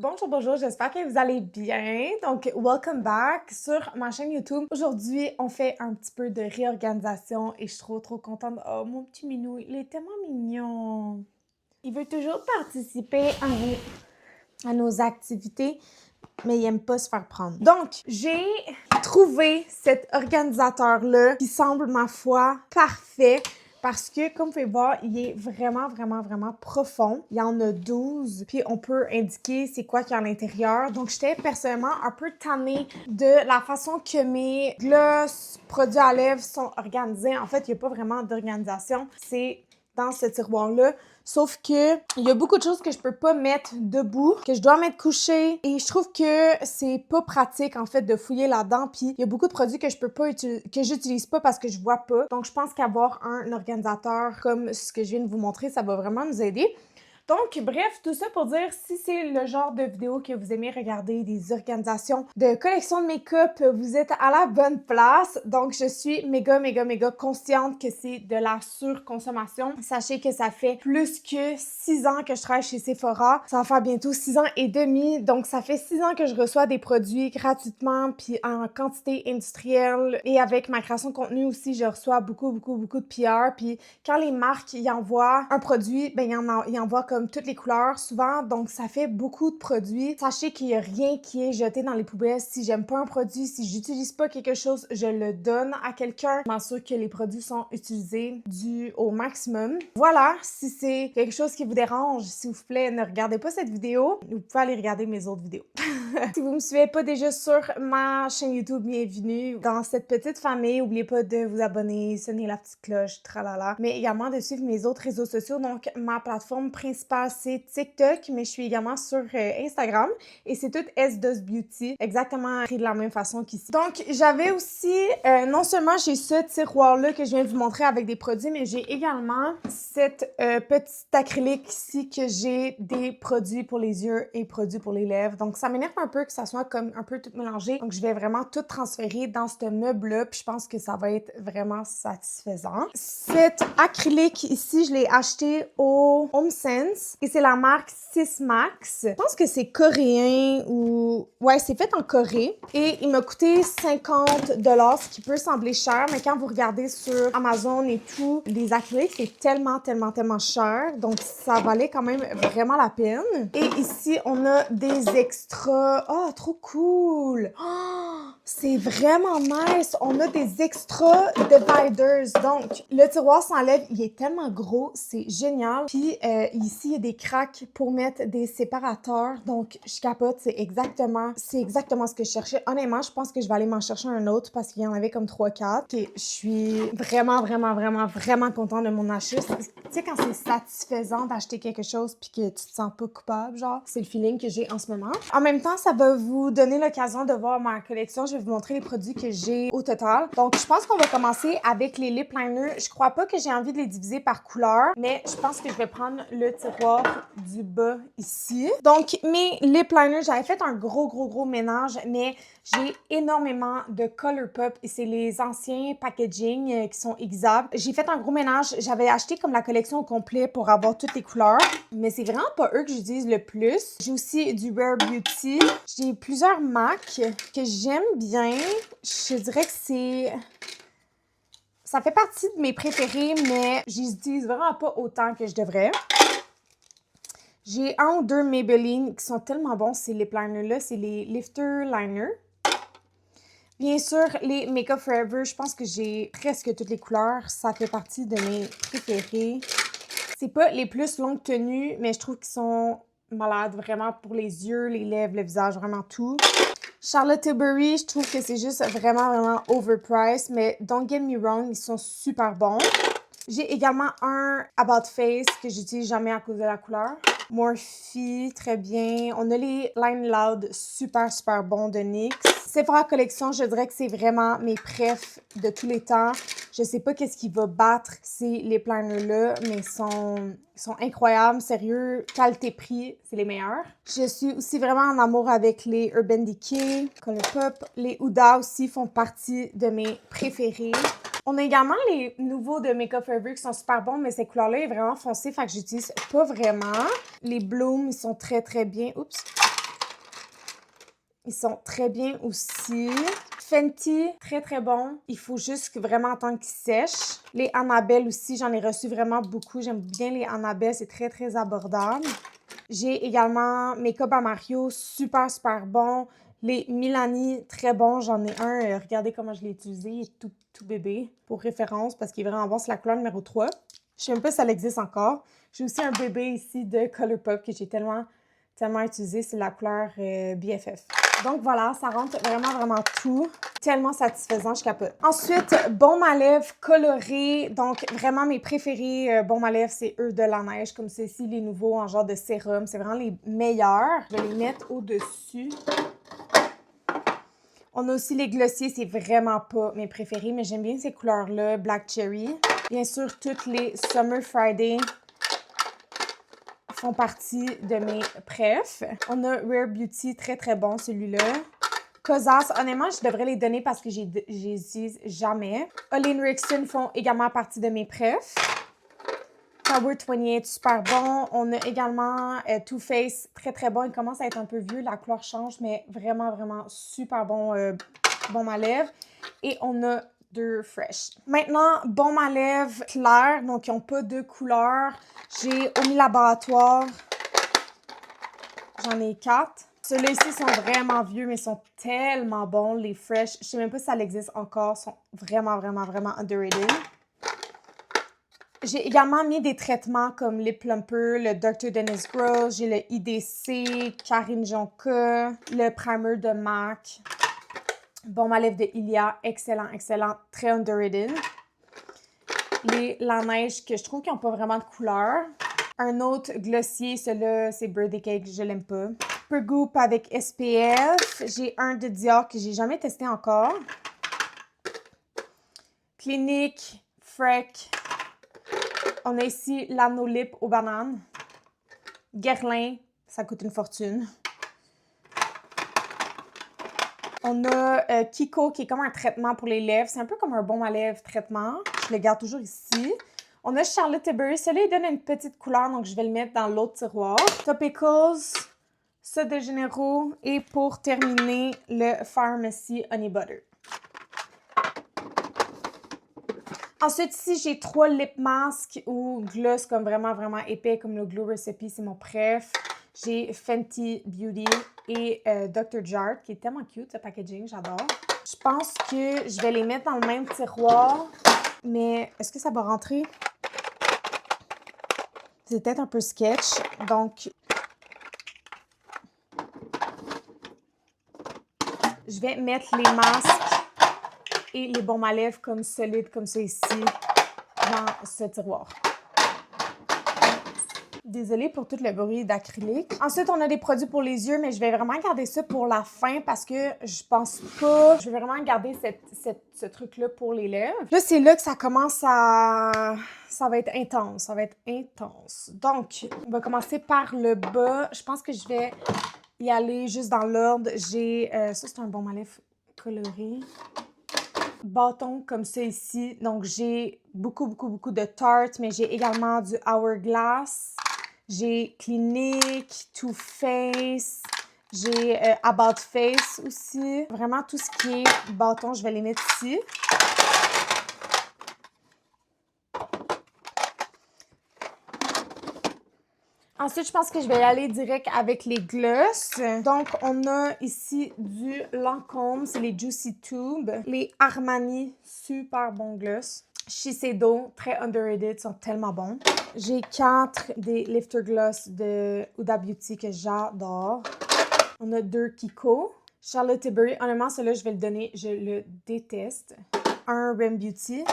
Bonjour, bonjour, j'espère que vous allez bien. Donc, welcome back sur ma chaîne YouTube. Aujourd'hui, on fait un petit peu de réorganisation et je suis trop contente. Oh, mon petit minou, il est tellement mignon. Il veut toujours participer à nos activités, mais il aime pas se faire prendre. Donc, j'ai trouvé cet organisateur-là qui semble, ma foi, parfait. Parce que, comme vous pouvez voir, il est vraiment profond. Il y en a 12, puis on peut indiquer c'est quoi qu'il y a à l'intérieur. Donc, j'étais personnellement un peu tannée de la façon que mes gloss, produits à lèvres sont organisés. En fait, il n'y a pas vraiment d'organisation. C'est dans ce tiroir-là. Sauf que il y a beaucoup de choses que je peux pas mettre debout, que je dois mettre couché. Et je trouve que c'est pas pratique, en fait, de fouiller là-dedans. Puis il y a beaucoup de produits que je peux pas que j'utilise pas parce que je vois pas. Donc, je pense qu'avoir un organisateur comme ce que je viens de vous montrer, ça va vraiment nous aider. Donc, bref, tout ça pour dire, si c'est le genre de vidéo que vous aimez regarder, des organisations de collection de make-up, vous êtes à la bonne place. Donc, je suis méga consciente que c'est de la surconsommation. Sachez que ça fait plus que 6 ans que je travaille chez Sephora. Ça va faire bientôt 6 ans et demi. Donc, ça fait 6 ans que je reçois des produits gratuitement, puis en quantité industrielle. Et avec ma création de contenu aussi, je reçois beaucoup de PR. Puis quand les marques y envoient un produit, ben ils envoient comme toutes les couleurs souvent, donc ça fait beaucoup de produits. Sachez qu'il n'y a rien qui est jeté dans les poubelles. Si j'aime pas un produit, si j'utilise pas quelque chose, je le donne à quelqu'un. Je m'assure que les produits sont utilisés au maximum. Voilà, si c'est quelque chose qui vous dérange, s'il vous plaît, ne regardez pas cette vidéo. Vous pouvez aller regarder mes autres vidéos. Si vous me suivez pas déjà sur ma chaîne YouTube, bienvenue dans cette petite famille. N'oubliez pas de vous abonner, sonner la petite cloche, tralala. Mais également de suivre mes autres réseaux sociaux. Donc, ma plateforme principale, c'est TikTok, mais je suis également sur Instagram. Et c'est tout S2 Beauty, exactement écrit de la même façon qu'ici. Donc, j'avais aussi, non seulement j'ai ce tiroir-là que je viens de vous montrer avec des produits, mais j'ai également cette petite acrylique ici que j'ai des produits pour les yeux et produits pour les lèvres. Donc, ça m'énerve un peu que ça soit comme un peu tout mélangé. Donc, je vais vraiment tout transférer dans ce meuble-là, puis je pense que ça va être vraiment satisfaisant. Cet acrylique ici, je l'ai acheté au HomeSense et c'est la marque Sismax. Je pense que c'est coréen ou... Ouais, c'est fait en Corée et il m'a coûté 50 $, ce qui peut sembler cher, mais quand vous regardez sur Amazon et tout, les acryliques, c'est tellement cher. Donc, ça valait quand même vraiment la peine. Et ici, on a des extras. Oh, trop cool! Oh, c'est vraiment nice! On a des extras dividers. Donc, le tiroir s'enlève, il est tellement gros, c'est génial. Puis ici, il y a des cracks pour mettre des séparateurs. Donc, je capote, c'est exactement ce que je cherchais. Honnêtement, je pense que je vais aller m'en chercher un autre parce qu'il y en avait comme 3-4. Ok, je suis vraiment contente de mon achat. Tu sais, quand c'est satisfaisant d'acheter quelque chose puis que tu te sens pas coupable, genre, c'est le feeling que j'ai en ce moment. En même temps, ça va vous donner l'occasion de voir ma collection. Je vais vous montrer les produits que j'ai au total. Donc, je pense qu'on va commencer avec les lip liners. Je crois pas que j'ai envie de les diviser par couleur, mais je pense que je vais prendre le tiroir du bas ici. Donc, mes lip liners, j'avais fait un gros ménage, mais j'ai énormément de Colourpop et c'est les anciens packaging qui sont aiguisables. J'ai fait un gros ménage. J'avais acheté comme la collection au complet pour avoir toutes les couleurs, mais c'est vraiment pas eux que j'utilise le plus. J'ai aussi du Rare Beauty. J'ai plusieurs MAC que j'aime bien. Je dirais que c'est... Ça fait partie de mes préférés, mais je les utilise vraiment pas autant que je devrais. J'ai un ou deux Maybelline qui sont tellement bons, ces lip liners-là. C'est les Lifter Liner. Bien sûr, les Make Up Forever, je pense que j'ai presque toutes les couleurs. Ça fait partie de mes préférés. C'est pas les plus longues tenues, mais je trouve qu'ils sont malades vraiment pour les yeux, les lèvres, le visage, vraiment tout. Charlotte Tilbury, je trouve que c'est juste vraiment overpriced, mais don't get me wrong, ils sont super bons. J'ai également un About Face que j'utilise jamais à cause de la couleur. Morphe, très bien. On a les Line Loud, super bons de NYX. Sephora Collection, je dirais que c'est vraiment mes préfs de tous les temps. Je sais pas qu'est-ce qui va battre ces lip liners-là, mais ils sont incroyables, sérieux, qualité-prix, c'est les meilleurs. Je suis aussi vraiment en amour avec les Urban Decay, Colourpop. Les Huda aussi font partie de mes préférés. On a également les nouveaux de Make Up Forever qui sont super bons, mais cette couleur-là est vraiment foncée, fait que j'utilise pas vraiment. Les Bloom, ils sont très bien. Oups! Ils sont très bien aussi. Fenty, très très bon. Il faut juste vraiment attendre qu'ils sèchent. Les Annabelle aussi, j'en ai reçu vraiment beaucoup. J'aime bien les Annabelle, c'est très très abordable. J'ai également Make-up by Mario, super super bon. Les Milani, très bon. J'en ai un, regardez comment je l'ai utilisé. Il est tout bébé pour référence parce qu'il est vraiment bon. C'est la couleur numéro 3. Je sais même pas si ça existe encore. J'ai aussi un bébé ici de Colourpop que j'ai tellement utilisé. C'est la couleur BFF. Donc voilà, ça rentre vraiment tout. Tellement satisfaisant, je capote. Ensuite, baume à lèvres coloré. Donc vraiment mes préférés baume à lèvres, c'est eux de la neige. Comme ceci, les nouveaux en genre de sérum. C'est vraiment les meilleurs. Je vais les mettre au-dessus. On a aussi les glossiers, c'est vraiment pas mes préférés, mais j'aime bien ces couleurs-là. Black Cherry. Bien sûr, toutes les Summer Friday font partie de mes préfs. On a Rare Beauty, très très bon celui-là. Kosas, honnêtement, je devrais les donner parce que je les utilise jamais. Olin Rixon font également partie de mes préfs. Tower 28, super bon. On a également Too Faced, très très bon. Il commence à être un peu vieux, la couleur change, mais vraiment super bon baume à lèvres. Et on a deux Fresh. Maintenant, baume à lèvres clair, donc ils n'ont pas de couleur. J'ai Omi Laboratoire. J'en ai 4. Ceux-là ici sont vraiment vieux, mais sont tellement bons. Les Fresh, je sais même pas si ça existe encore, sont vraiment underrated. J'ai également mis des traitements comme Lip Plumper, le Dr. Dennis Gross, j'ai le IDC, Karine Jonka, le primer de MAC. Baume à lèvres de Ilia, excellent, très underrated. La neige, que je trouve qu'ils n'ont pas vraiment de couleur. Un autre glossier, celui-là, c'est Birthday Cake, je l'aime pas. Pergoop avec SPF. J'ai un de Dior que j'ai jamais testé encore. Clinique, Freck. On a ici l'Anolip aux bananes. Guerlain, ça coûte une fortune. On a Kiko qui est comme un traitement pour les lèvres. C'est un peu comme un baume à lèvres traitement. Je le garde toujours ici. On a Charlotte Tilbury. Celui-là, il donne une petite couleur, donc je vais le mettre dans l'autre tiroir. Topicals, ça de Généraux. Et pour terminer, le Pharmacy Honey Butter. Ensuite, ici, j'ai 3 lip masks ou gloss comme vraiment épais, comme le Glow Recipe, c'est mon préf. J'ai Fenty Beauty et Dr. Jart, qui est tellement cute, ce packaging, j'adore. Je pense que je vais les mettre dans le même tiroir, mais est-ce que ça va rentrer? C'est peut-être un peu sketch, donc je vais mettre les masques et les baumes à lèvres comme solides, comme ça ici, dans ce tiroir. Désolée pour tout le bruit d'acrylique. Ensuite, on a des produits pour les yeux, mais je vais vraiment garder ça pour la fin parce que je pense pas... Je vais vraiment garder ce truc-là pour les lèvres. Là, c'est là que ça commence à... Ça va être intense, Donc, on va commencer par le bas. Je pense que je vais y aller juste dans l'ordre. J'ai... ça, c'est un baume à lèvres coloré. Bâton comme ça ici. Donc, j'ai beaucoup de Tarte, mais j'ai également du Hourglass. J'ai Clinique, Too Faced, j'ai About Face aussi. Vraiment, tout ce qui est bâton, je vais les mettre ici. Ensuite, je pense que je vais y aller direct avec les gloss. Donc, on a ici du Lancôme, c'est les Juicy Tube. Les Armani, super bons gloss. Shiseido, très underrated, sont tellement bons. J'ai 4 des Lifter Gloss de Huda Beauty que j'adore. On a 2 Kiko. Charlotte Tilbury, honnêtement, celui-là, je vais le donner, je le déteste. Un Rem Beauty.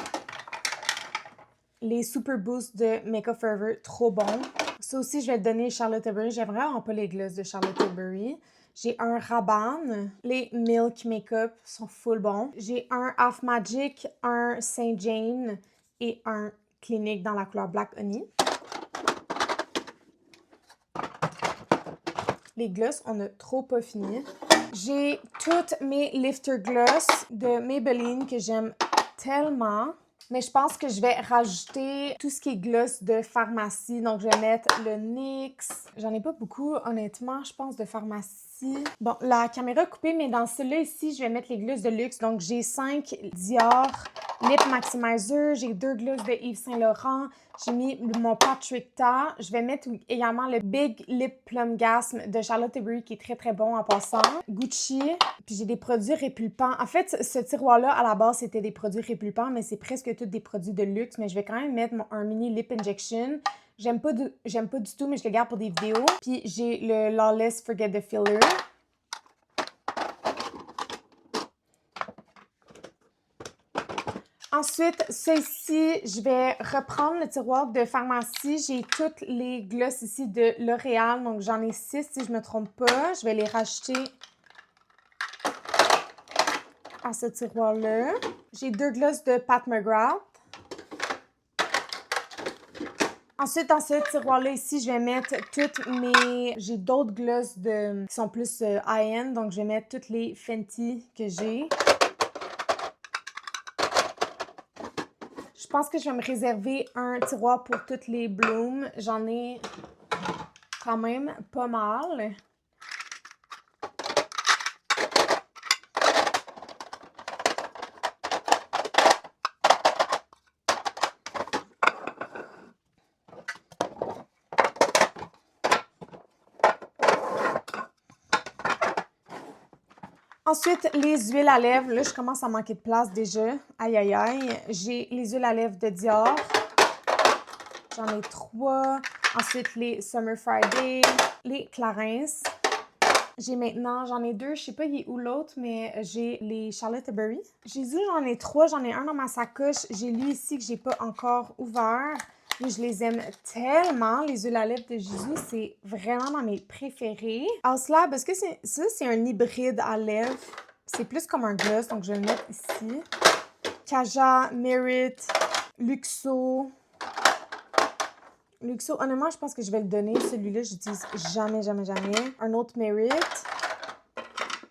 Les Super Boost de Makeup Forever, trop bons. Ça aussi, je vais le donner Charlotte Tilbury. J'aime vraiment pas les gloss de Charlotte Tilbury. J'ai un Rabanne. Les Milk Makeup sont full bons. J'ai un Half Magic, un Saint Jane et un Clinique dans la couleur Black Honey. Les gloss, on a trop pas fini. J'ai toutes mes Lifter Gloss de Maybelline que j'aime tellement. Mais je pense que je vais rajouter tout ce qui est gloss de pharmacie. Donc, je vais mettre le NYX. J'en ai pas beaucoup, honnêtement, je pense, de pharmacie. Bon, la caméra est coupée, mais dans celui-là ici, je vais mettre les glosses de luxe. Donc, j'ai 5 Dior Lip Maximizer. J'ai 2 glosses de Yves Saint Laurent. J'ai mis mon Patrick Ta. Je vais mettre également le Big Lip Plum Gasm de Charlotte Tilbury qui est très très bon en passant. Gucci. Puis j'ai des produits répulpants. En fait, ce tiroir-là, à la base, c'était des produits répulpants, mais c'est presque tous des produits de luxe. Mais je vais quand même mettre un mini Lip Injection. J'aime pas du tout, mais je le garde pour des vidéos. Puis j'ai le Lawless Forget the Filler. Ensuite, ceci, je vais reprendre le tiroir de pharmacie. J'ai toutes les glosses ici de L'Oréal, donc j'en ai 6 si je me trompe pas. Je vais les rajouter à ce tiroir-là. J'ai 2 glosses de Pat McGrath. Ensuite, dans ce tiroir-là ici, je vais mettre toutes mes... J'ai d'autres glosses qui sont plus high-end, donc je vais mettre toutes les Fenty que j'ai. Je pense que je vais me réserver un tiroir pour toutes les Bloom. J'en ai quand même pas mal. Ensuite, les huiles à lèvres. Là, je commence à manquer de place déjà. Aïe, aïe, aïe. J'ai les huiles à lèvres de Dior. J'en ai 3. Ensuite, les Summer Friday. Les Clarins. J'ai maintenant, j'en ai 2. Je sais pas il est où l'autre, mais j'ai les Charlotte Tilbury. Jésus, j'en ai 3. J'en ai un dans ma sacoche. J'ai lui ici que j'ai pas encore ouvert. Mais je les aime tellement, les huiles à lèvres de Jésus. C'est vraiment dans mes préférés. Auslab, est-ce que c'est un hybride à lèvres? C'est plus comme un gloss, donc je vais le mettre ici. Kaja, Merit, Luxo. Luxo, honnêtement, je pense que je vais le donner. Celui-là, je n'utilise jamais, jamais, jamais. Un autre Merit.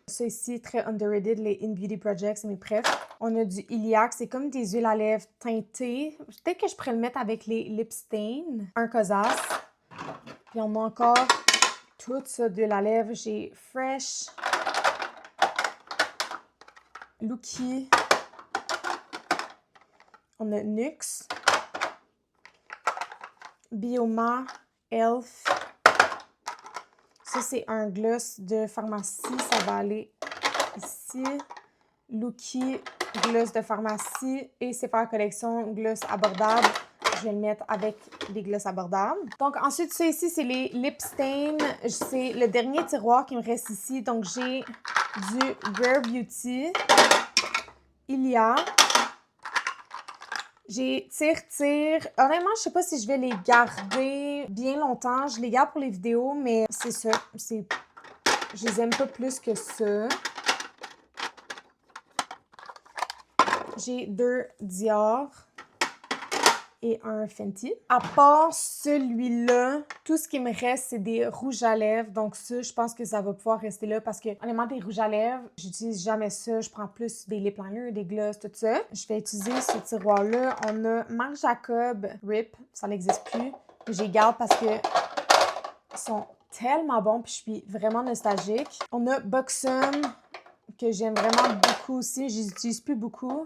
Ça ici, très underrated, les In Beauty Project, c'est mes préf. On a du Iliac, c'est comme des huiles à lèvres teintées. Peut-être que je pourrais le mettre avec les Lip Stain. Un Cosas. Puis on a encore tout ça d'huile à lèvres. J'ai Fresh, Lookie. On a NYX, Bioma, Elf. Ça, c'est un gloss de pharmacie. Ça va aller ici. Lookie, gloss de pharmacie. Et Sephora Collection, gloss abordable. Je vais le mettre avec des glosses abordables. Donc, ensuite, ça ici, c'est les Lip Stain. C'est le dernier tiroir qui me reste ici. Donc, j'ai du Rare Beauty. Il y a... J'ai Tire. Honnêtement, je sais pas si je vais les garder bien longtemps. Je les garde pour les vidéos, mais c'est ça. Je les aime pas plus que ça. J'ai 2 Dior et un Fenty. À part celui-là, tout ce qui me reste, c'est des rouges à lèvres. Donc ça, je pense que ça va pouvoir rester là parce que, honnêtement, des rouges à lèvres, j'utilise jamais ça. Je prends plus des lip liners, des gloss, tout ça. Je vais utiliser ce tiroir-là. On a Marc Jacob RIP, ça n'existe plus. Je les garde parce que ils sont tellement bons puis je suis vraiment nostalgique. On a Buxom, que j'aime vraiment beaucoup aussi. Je les utilise plus beaucoup.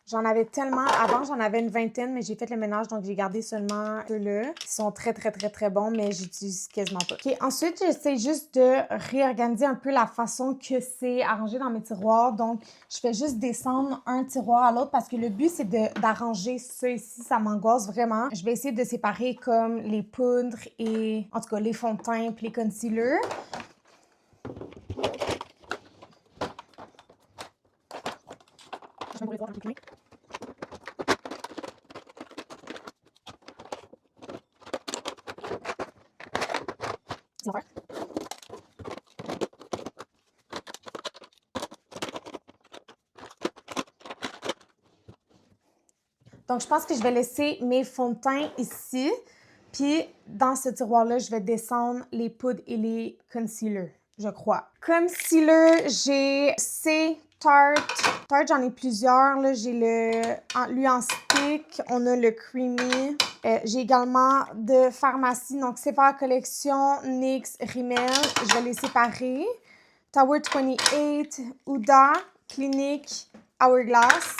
J'en avais tellement. Avant, j'en avais une vingtaine, mais j'ai fait le ménage, donc j'ai gardé seulement ceux-là. Ils sont très, très, très, très bons, mais j'utilise quasiment pas. OK, ensuite, j'essaie juste de réorganiser un peu la façon que c'est arrangé dans mes tiroirs. Donc, je fais juste descendre un tiroir à l'autre parce que le but, c'est d'arranger ça ici. Ça m'angoisse vraiment. Je vais essayer de séparer comme les poudres et, en tout cas, les fonds de teint puis les concealers. Je vais vous les voir un peu plus loin. Donc, je pense que je vais laisser mes fonds de teint ici. Puis, dans ce tiroir-là, je vais descendre les poudres et les concealers. je crois. Concealer, j'ai Tarte, j'en ai plusieurs. Là. J'ai lui en stick. On a le Creamy. J'ai également de Pharmacie. Donc, Sephora Collection, NYX, Rimmel. Je vais les séparer. Tower 28, Huda, Clinique, Hourglass.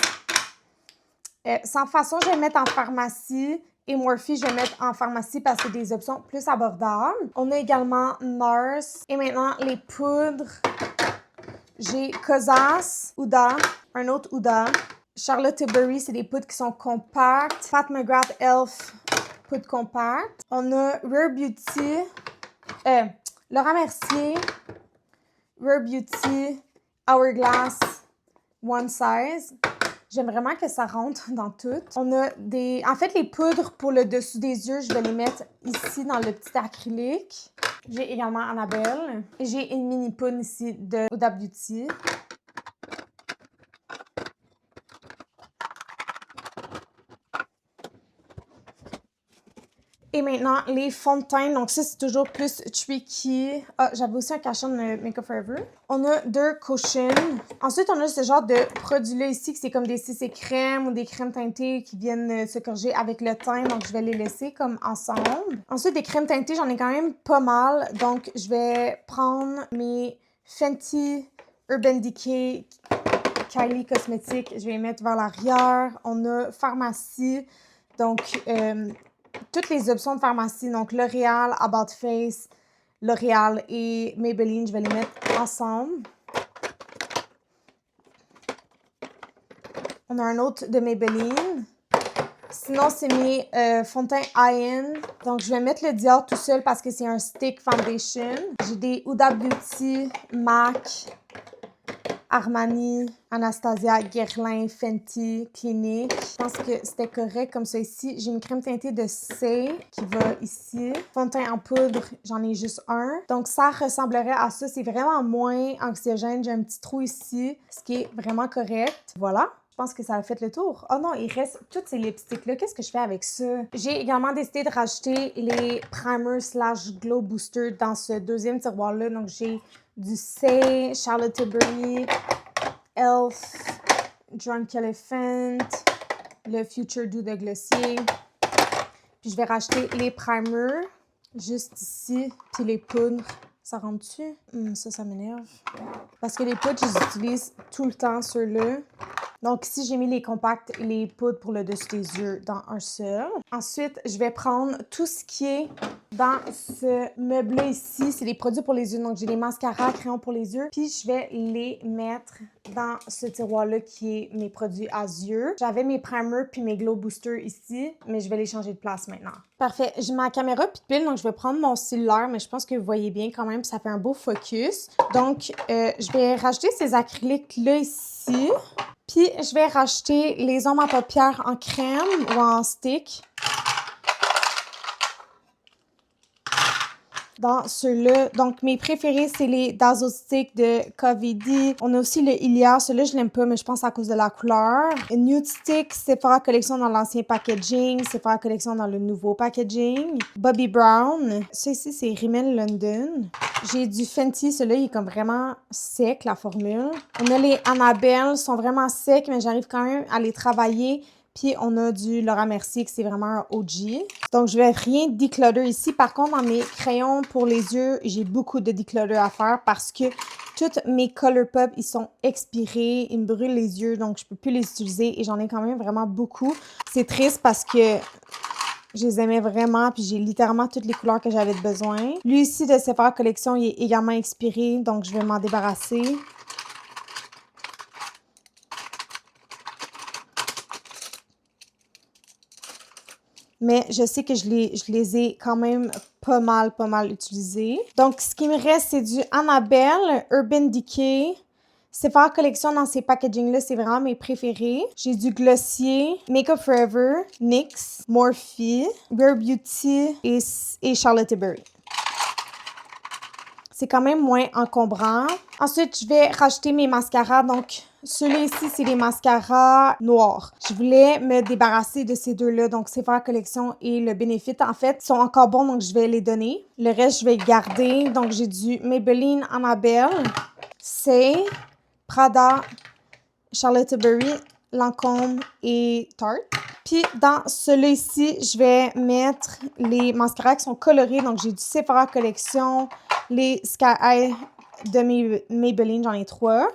Sans façon, je vais mettre en Pharmacie. Et Morphe, je vais mettre en Pharmacie parce que c'est des options plus abordables. On a également NARS. Et maintenant, les poudres. J'ai Kosas, Huda, un autre Huda. Charlotte Tilbury, c'est des poudres qui sont compactes. Pat McGrath Elf, poudre compacte. On a Rare Beauty, Laura Mercier, Rare Beauty, Hourglass, One Size. J'aime vraiment que ça rentre dans tout. On a En fait, les poudres pour le dessous des yeux, je vais les mettre ici dans le petit acrylique. J'ai également Annabelle. Et j'ai une mini poudre ici de Huda Beauty. Et maintenant, les fonds de teint. Donc ça, c'est toujours plus tricky. Ah, j'avais aussi un cachet de Make Up Forever. On a deux cushions. Ensuite, on a ce genre de produit-là ici, que c'est comme des CC crèmes ou des crèmes teintées qui viennent se corriger avec le teint. Donc, je vais les laisser comme ensemble. Ensuite, des crèmes teintées, j'en ai quand même pas mal. Donc, je vais prendre mes Fenty Urban Decay Kylie Cosmetics. Je vais les mettre vers l'arrière. On a Pharmacie. Donc, toutes les options de Pharmacie, donc L'Oréal, About Face, L'Oréal et Maybelline, je vais les mettre ensemble. On a un autre de Maybelline. Sinon, c'est mes fonds de teint high-end. Donc, je vais mettre le Dior tout seul parce que c'est un stick foundation. J'ai des Huda Beauty, MAC, Armani, Anastasia, Guerlain, Fenty, Clinique. Je pense que c'était correct comme ça ici. J'ai une crème teintée de C qui va ici. Fond de teint en poudre, j'en ai juste un. Donc ça ressemblerait à ça. C'est vraiment moins anxiogène. J'ai un petit trou ici, ce qui est vraiment correct. Voilà. Je pense que ça a fait le tour. Oh non, il reste tous ces lipsticks-là. Qu'est-ce que je fais avec ça? J'ai également décidé de rajouter les primers / glow booster dans ce deuxième tiroir-là. Donc, j'ai du C, Charlotte Tilbury, Elf, Drunk Elephant, le Future Dew de Glossier. Puis, je vais racheter les primers juste ici, puis les poudres. Ça rentre dessus? Ça m'énerve. Parce que les poudres, je les utilise tout le temps, ceux-là. Donc ici, j'ai mis les compacts et les poudres pour le dessus des yeux dans un seul. Ensuite, je vais prendre tout ce qui est dans ce meuble-là ici. C'est des produits pour les yeux. Donc, j'ai les mascaras, crayons pour les yeux. Puis, je vais les mettre dans ce tiroir-là qui est mes produits à yeux. J'avais mes primers puis mes glow boosters ici, mais je vais les changer de place maintenant. Parfait. J'ai ma caméra puis de pile, donc je vais prendre mon cellulaire, mais je pense que vous voyez bien quand même, ça fait un beau focus. Donc, je vais rajouter ces acryliques-là ici. Puis, je vais racheter les ombres à paupières en crème ou en stick. Dans ceux-là. Donc, mes préférés, c'est les Dazzle Stick de KVD. On a aussi le Ilia. Celui-là, je l'aime pas, mais je pense à cause de la couleur. Nude Stick, Sephora Collection dans l'ancien packaging. Sephora Collection dans le nouveau packaging. Bobbi Brown. Ça ici, c'est Rimmel London. J'ai du Fenty. Celui-là, il est comme vraiment sec, la formule. On a les Annabelle. Ils sont vraiment secs, mais j'arrive quand même à les travailler. Puis, on a du Laura Mercier, que c'est vraiment un OG. Donc, je vais rien declutter ici. Par contre, dans mes crayons pour les yeux, j'ai beaucoup de declutter à faire parce que tous mes Colourpop, ils sont expirés. Ils me brûlent les yeux, donc je peux plus les utiliser. Et j'en ai quand même vraiment beaucoup. C'est triste parce que je les aimais vraiment, puis j'ai littéralement toutes les couleurs que j'avais besoin. Lui ici, de Sephora Collection, il est également expiré, donc je vais m'en débarrasser. Mais je sais que je les ai quand même pas mal utilisés. Donc, ce qui me reste, c'est du Annabelle, Urban Decay. Sephora Collection dans ces packagings-là, c'est vraiment mes préférés. J'ai du Glossier, Make Up Forever, NYX, Morphe, Rare Beauty et Charlotte Tilbury. C'est quand même moins encombrant. Ensuite, je vais rajouter mes mascaras. Donc, ceux-là ici, c'est les mascaras noirs. Je voulais me débarrasser de ces deux-là. Donc, Sephora Collection et le Benefit, en fait, sont encore bons, donc je vais les donner. Le reste, je vais garder. Donc, j'ai du Maybelline Annabelle, Say, Prada, Charlotte Tilbury, Lancôme et Tarte. Puis dans celui-ci, je vais mettre les mascaras qui sont colorés. Donc, j'ai du Sephora Collection, les Sky High de Maybelline, j'en ai 3.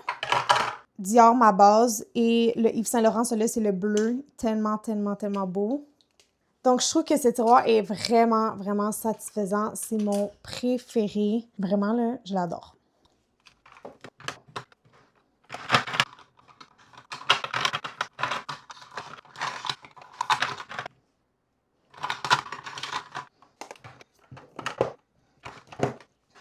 Dior, ma base. Et le Yves Saint Laurent, celui-là, c'est le bleu. Tellement, tellement, tellement beau. Donc, je trouve que ce tiroir est vraiment, vraiment satisfaisant. C'est mon préféré. Vraiment, là, je l'adore.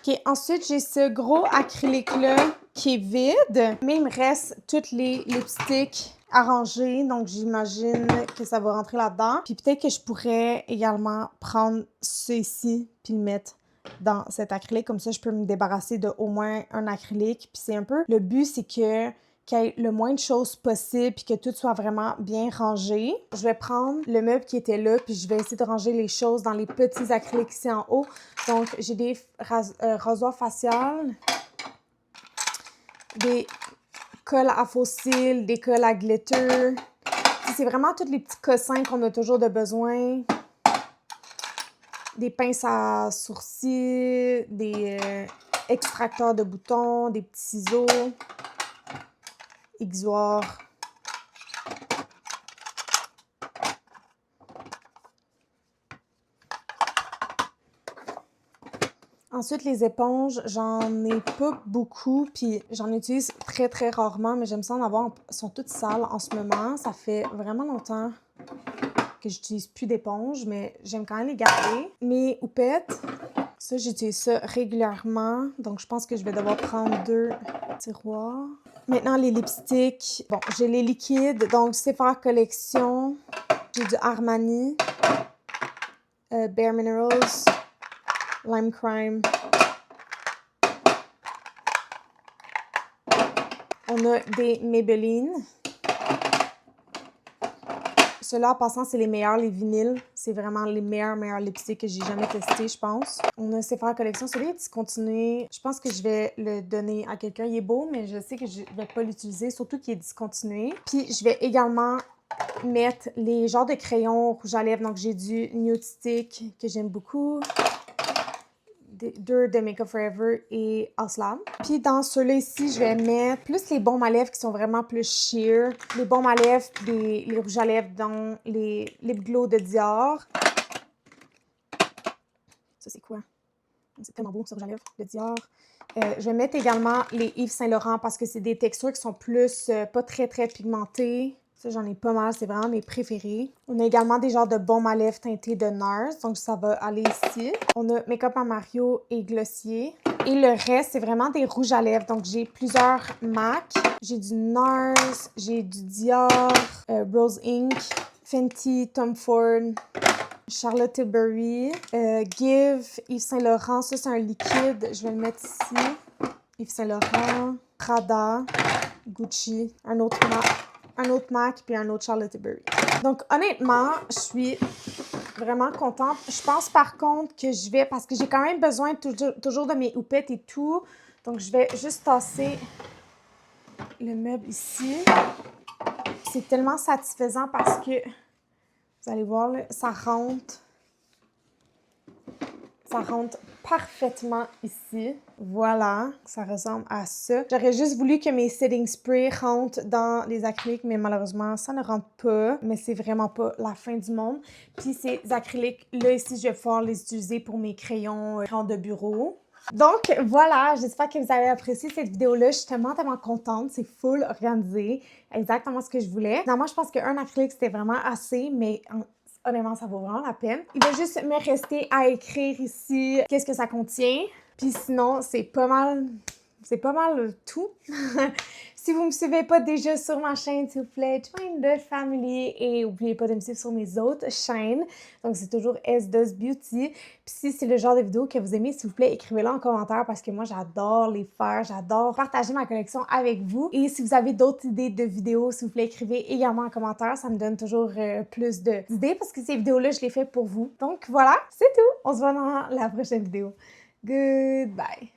OK, ensuite, j'ai ce gros acrylique-là qui est vide, mais il me reste tous les lipsticks arrangés, donc j'imagine que ça va rentrer là-dedans. Puis peut-être que je pourrais également prendre ceux-ci puis le mettre dans cet acrylique. Comme ça, je peux me débarrasser de au moins un acrylique. Puis c'est un peu... Le but, c'est que qu'il y ait le moins de choses possible puis que tout soit vraiment bien rangé. Je vais prendre le meuble qui était là puis je vais essayer de ranger les choses dans les petits acryliques ici en haut. Donc, j'ai des rasoirs faciales, des colles à faux cils, des colles à glitter. C'est vraiment tous les petits cossins qu'on a toujours de besoin. Des pinces à sourcils, des extracteurs de boutons, des petits ciseaux, aiguisoirs. Ensuite, les éponges, j'en ai pas beaucoup, puis j'en utilise très, très rarement, mais j'aime ça en avoir. Elles sont toutes sales en ce moment. Ça fait vraiment longtemps que j'utilise plus d'éponges, mais j'aime quand même les garder. Mes houpettes, ça, j'utilise ça régulièrement, donc je pense que je vais devoir prendre 2 tiroirs. Maintenant, les lipsticks. Bon, j'ai les liquides, donc Sephora Collection, j'ai du Armani, Bare Minerals, Lime Crime. On a des Maybelline. Ceux-là, en passant, c'est les meilleurs, les vinyles. C'est vraiment les meilleurs lipsticks que j'ai jamais testés, je pense. On a Sephora Collection. Celui-là est discontinué. Je pense que je vais le donner à quelqu'un. Il est beau, mais je sais que je vais pas l'utiliser, surtout qu'il est discontinué. Puis, je vais également mettre les genres de crayons rouge à lèvres. Donc, j'ai du Nude Stick que j'aime beaucoup. 2 de Make Up For Ever et Aslam. Puis dans ceux-là ici, je vais mettre plus les baumes à lèvres qui sont vraiment plus sheer. Les baumes à lèvres, les rouges à lèvres dans les Lip Glow de Dior. Ça, c'est quoi? C'est tellement beau, ce rouge à lèvres de Dior. Je vais mettre également les Yves Saint Laurent parce que c'est des textures qui sont plus pas très, très pigmentées. Ça, j'en ai pas mal. C'est vraiment mes préférés. On a également des genres de baumes à lèvres teintés de NARS. Donc, ça va aller ici. On a Make Up en Mario et Glossier. Et le reste, c'est vraiment des rouges à lèvres. Donc, j'ai plusieurs MAC. J'ai du NARS. J'ai du Dior, Rose Inc, Fenty, Tom Ford, Charlotte Tilbury, Give, Yves Saint Laurent. Ça, c'est un liquide. Je vais le mettre ici. Yves Saint Laurent, Prada, Gucci, un autre MAC, puis un autre Charlotte Tilbury. Donc, honnêtement, je suis vraiment contente. Je pense par contre que je vais, parce que j'ai quand même besoin toujours de mes houpettes et tout, donc je vais juste tasser le meuble ici. C'est tellement satisfaisant parce que, vous allez voir, là, ça rentre parfaitement ici. Voilà, ça ressemble à ça. J'aurais juste voulu que mes setting sprays rentrent dans les acryliques, mais malheureusement, ça ne rentre pas. Mais c'est vraiment pas la fin du monde. Puis ces acryliques-là, ici, je vais pouvoir les utiliser pour mes crayons de bureau. Donc voilà, j'espère que vous avez apprécié cette vidéo-là. Je suis tellement contente. C'est full organisé. Exactement ce que je voulais. Finalement, je pense qu'un acrylique, c'était vraiment assez, mais honnêtement, ça vaut vraiment la peine. Il va juste me rester à écrire ici qu'est-ce que ça contient. Puis sinon, c'est pas mal c'est pas mal tout. Si vous me suivez pas déjà sur ma chaîne, s'il vous plaît, join the family et n'oubliez pas de me suivre sur mes autres chaînes. Donc, c'est toujours S Does Beauty. Puis si c'est le genre de vidéo que vous aimez, s'il vous plaît, écrivez-le en commentaire parce que moi, j'adore les faire. J'adore partager ma collection avec vous. Et si vous avez d'autres idées de vidéos, s'il vous plaît, écrivez également en commentaire. Ça me donne toujours plus d'idées parce que ces vidéos-là, je les fais pour vous. Donc, voilà, c'est tout. On se voit dans la prochaine vidéo. Goodbye!